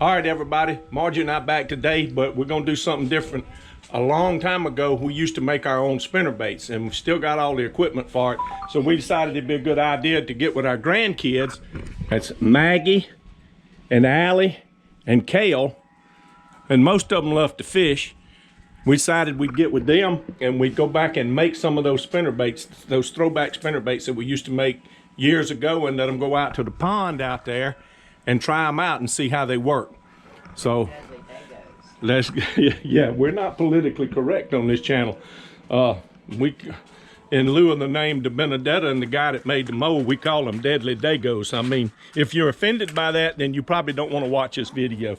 All right, everybody, Margie and I back today, but we're gonna do something different. A long time ago, we used to make our own spinner baits, and we've still got all the equipment for it. So we decided it'd be a good idea to get with our grandkids. That's Maggie and Allie and Cale, and most of them love to fish. We decided we'd get with them and we'd go back and make some of those spinner baits, those throwback spinner baits that we used to make years ago, and let them go out to the pond out there and try them out and see how they work. So let's, yeah, we're not politically correct on this channel. We, in lieu of the name De Benedetta and the guy that made the mold, we call them Deadly Dagos. I mean, if you're offended by that, then you probably don't want to watch this video.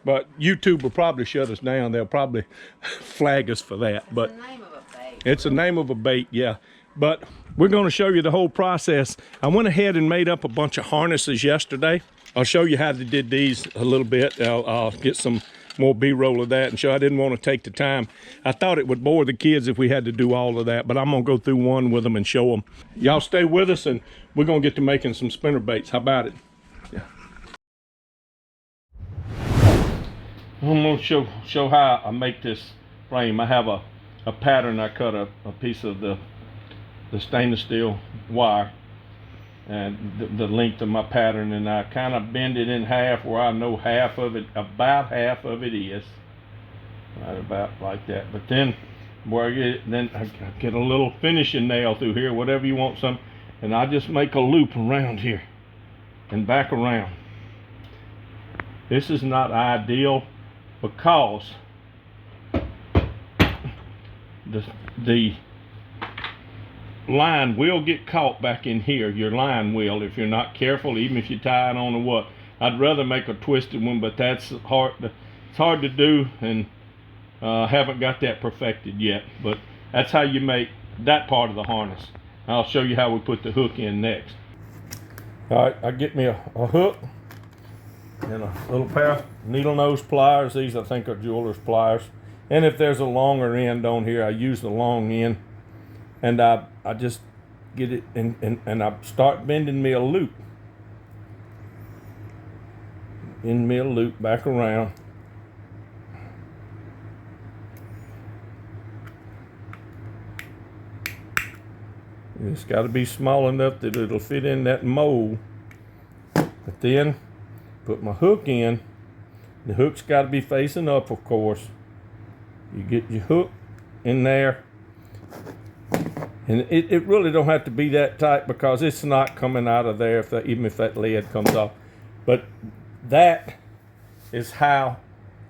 But YouTube will probably shut us down. They'll probably flag us for that. But it's the name of a bait. It's the name of a bait, yeah. But we're going to show you the whole process. I went ahead and made up a bunch of harnesses yesterday. I'll show you how they did these a little bit. I'll get some more B-roll of that and show. I didn't want to take the time. I thought it would bore the kids if we had to do all of that, but I'm going to go through one with them and show them. Y'all stay with us and we're going to get to making some spinner baits. How about it? Yeah. I'm going to show how I make this frame. I have a pattern. I cut a piece of the stainless steel wire and the length of my pattern, and I kind of bend it in half where I know half of it, about half of it is. Right about like that. But then where I get it, then I get a little finishing nail through here, whatever you want some, and I just make a loop around here and back around. This is not ideal because the line will get caught back in here. Your line will, if you're not careful, even if you tie it on or what. I'd rather make a twisted one, but that's hard. It's hard to do, and haven't got that perfected yet. But that's how you make that part of the harness. I'll show you how we put the hook in next. All right, I get me a hook and a little pair of needle nose pliers. These I think are jeweler's pliers. And if there's a longer end on here, I use the long end. And I just get it and I start bending me a loop. Bend me a loop back around. It's got to be small enough that it'll fit in that mold. But then put my hook in. The hook's got to be facing up, of course. You get your hook in there. And it really don't have to be that tight because it's not coming out of there even if that lid comes off. But that is how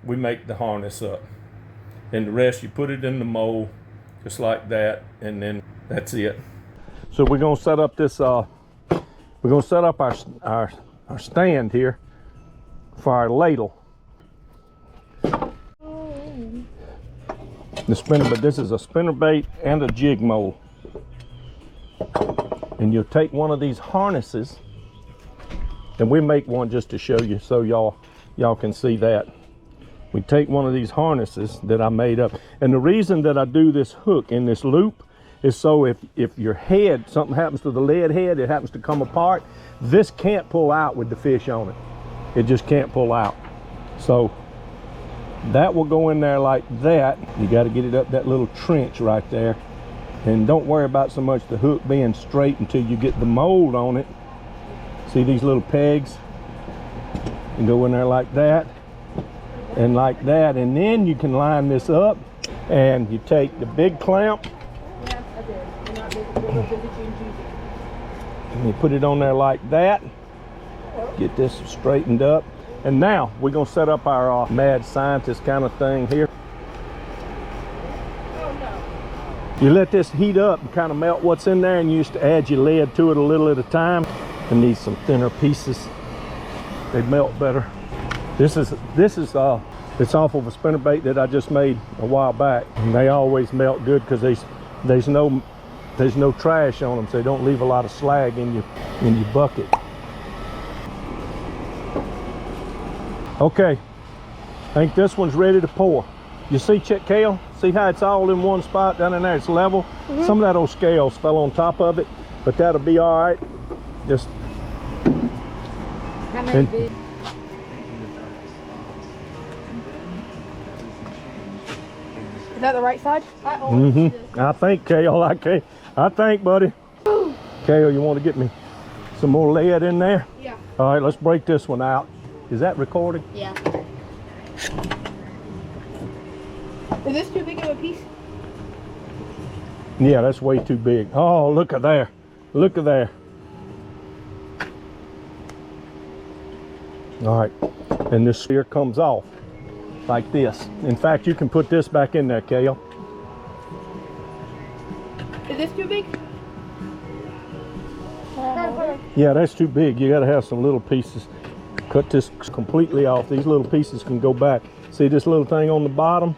we make the harness up. And the rest, you put it in the mold just like that, and then that's it. So we're gonna set up this. We're gonna set up our stand here for our ladle. The spinner, but this is a spinner bait and a jig mold. And you'll take one of these harnesses, and we make one just to show you so y'all can see that. We take one of these harnesses that I made up, and the reason that I do this hook in this loop is so if your head, something happens to the lead head, it happens to come apart, this can't pull out with the fish on it. It just can't pull out. So that will go in there like that. You got to get it up that little trench right there. And don't worry about so much the hook being straight until you get the mold on it. See these little pegs? And go in there like that and like that. And then you can line this up and you take the big clamp and you put it on there like that. Get this straightened up. And now we're gonna set up our mad scientist kind of thing here. You let this heat up and kind of melt what's in there, and you used to add your lead to it a little at a time. And need some thinner pieces. They melt better. This is it's off of a spinnerbait that I just made a while back, and they always melt good because there's no trash on them, so they don't leave a lot of slag in your bucket. Okay, I think this one's ready to pour. You see, Cale? See how it's all in one spot down in there? It's level. Mm-hmm. Some of that old scales fell on top of it, but that'll be all right. Just how many big? Is that the right side? I think, Cale. I think, buddy. Cale, you want to get me some more lead in there? Yeah. All right, let's break this one out. Is that recording? Yeah. Is this too big of a piece? Yeah, that's way too big. Oh, look at there. Look at there. All right, and this sphere comes off like this. In fact, you can put this back in there, Cale. Is this too big? Yeah, that's too big. You gotta have some little pieces. Cut this completely off. These little pieces can go back. See this little thing on the bottom?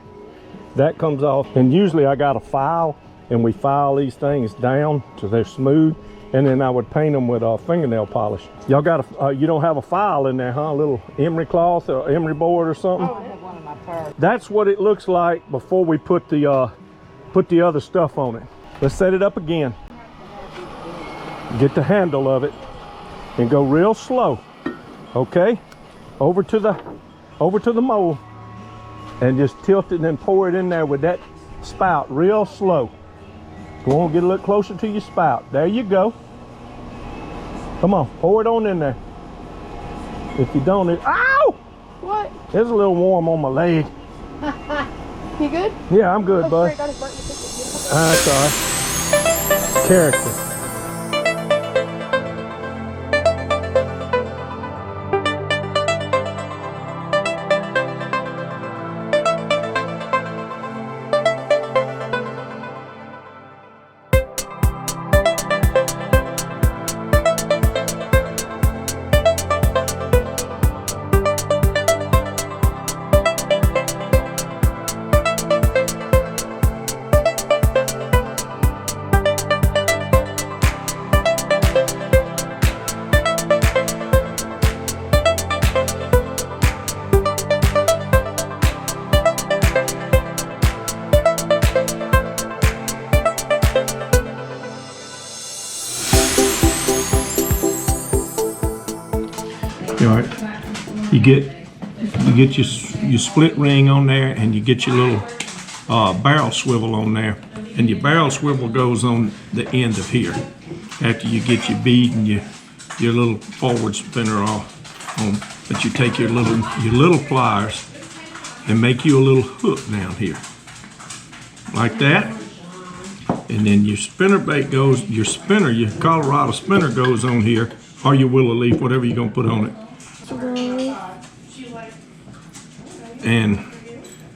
That comes off. And usually I got a file, and we file these things down so they're smooth. And then I would paint them with fingernail polish. Y'all got you don't have a file in there, huh? A little emery cloth or emery board or something? Oh, I have one in my purse. That's what it looks like before we put the other stuff on it. Let's set it up again. Get the handle of it and go real slow. Okay? Over to the mold and just tilt it and then pour it in there with that spout real slow. Go on, get a little closer to your spout. There you go. Come on, pour it on in there. If you don't, ow! What? It's a little warm on my leg. You good? Yeah, I'm good, bud. That's That's all right. Character. All right, you get your split ring on there, and you get your little barrel swivel on there, and your barrel swivel goes on the end of here. After you get your bead and your little forward spinner off, but you take your little pliers and make you a little hook down here, like that, and then your spinner bait goes. Your Colorado spinner goes on here, or your willow leaf, whatever you're gonna put on it. And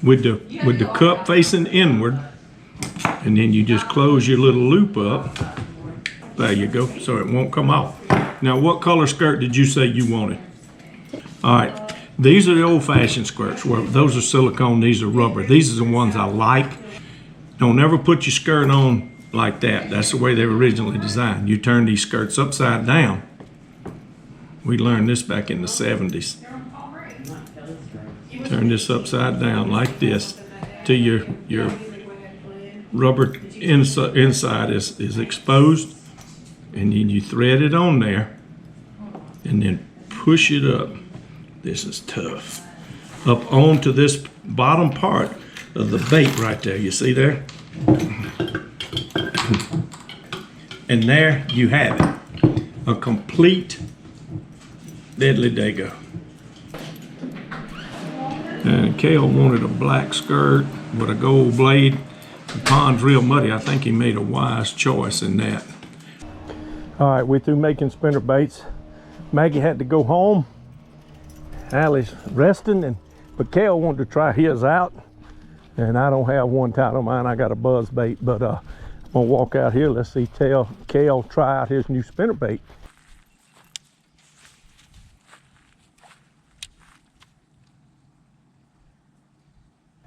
with the cup facing inward, and then you just close your little loop up. There you go, so it won't come off. Now, what color skirt did you say you wanted? All right, these are the old-fashioned skirts. Where those are silicone, these are rubber. These are the ones I like. Don't ever put your skirt on like that. That's the way they were originally designed. You turn these skirts upside down. We learned this back in the 70s. Turn this upside down like this till your rubber inside is exposed, and then you thread it on there and then push it up. This is tough. Up onto this bottom part of the bait right there. You see there? And there you have it. A complete deadly dago. And Cale wanted a black skirt with a gold blade. The pond's real muddy. I think he made a wise choice in that. All right, we're through making spinner baits. Maggie had to go home. Allie's resting, but Cale wanted to try his out. And I don't have one tied on mine. I got a buzz bait, but I'm gonna walk out here. Let's see Cale try out his new spinner bait.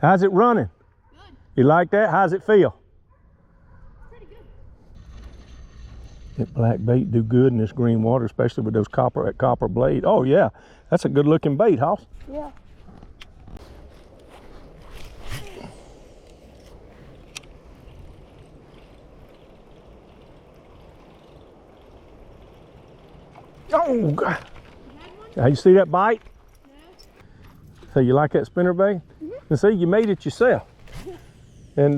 How's it running? Good. You like that? How's it feel? Pretty good. That black bait do good in this green water, especially with those copper blade. Oh yeah, that's a good looking bait, Hoss. Yeah. Oh God. Now you see that bite? Yeah. So you like that spinner bait? And see, you made it yourself. And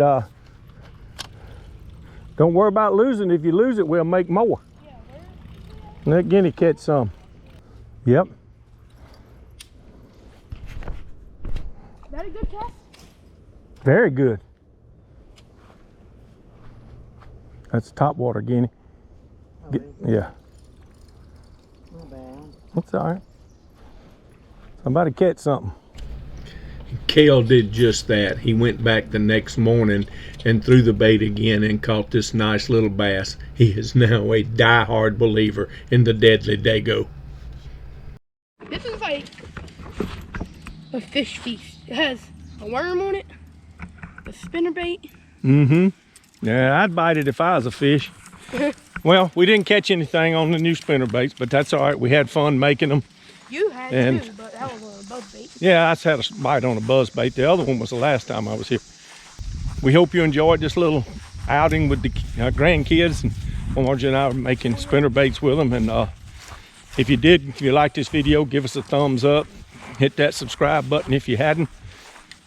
don't worry about losing. If you lose it, we'll make more. Let Guinea catch some. Yep. Is that a good cast? Very good. That's top water Guinea. Yeah. Not bad. That's all right. Somebody catch something. Cale did just that. He went back the next morning and threw the bait again and caught this nice little bass. He is now a die-hard believer in the deadly Dago. This is like a fish feast. It has a worm on it, a spinnerbait. Mm-hmm. Yeah, I'd bite it if I was a fish. Well, we didn't catch anything on the new spinnerbaits, but that's all right. We had fun making them. You had too, but that was on a buzz bait. Yeah, I just had a bite on a buzz bait. The other one was the last time I was here. We hope you enjoyed this little outing with the grandkids. And Margie and I are making spinnerbaits with them. And if you did, if you liked this video, give us a thumbs up. Hit that subscribe button if you hadn't.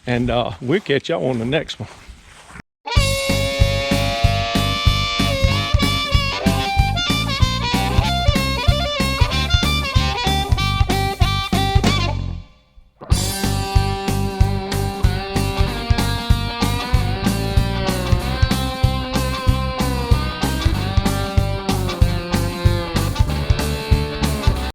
And we'll catch y'all on the next one.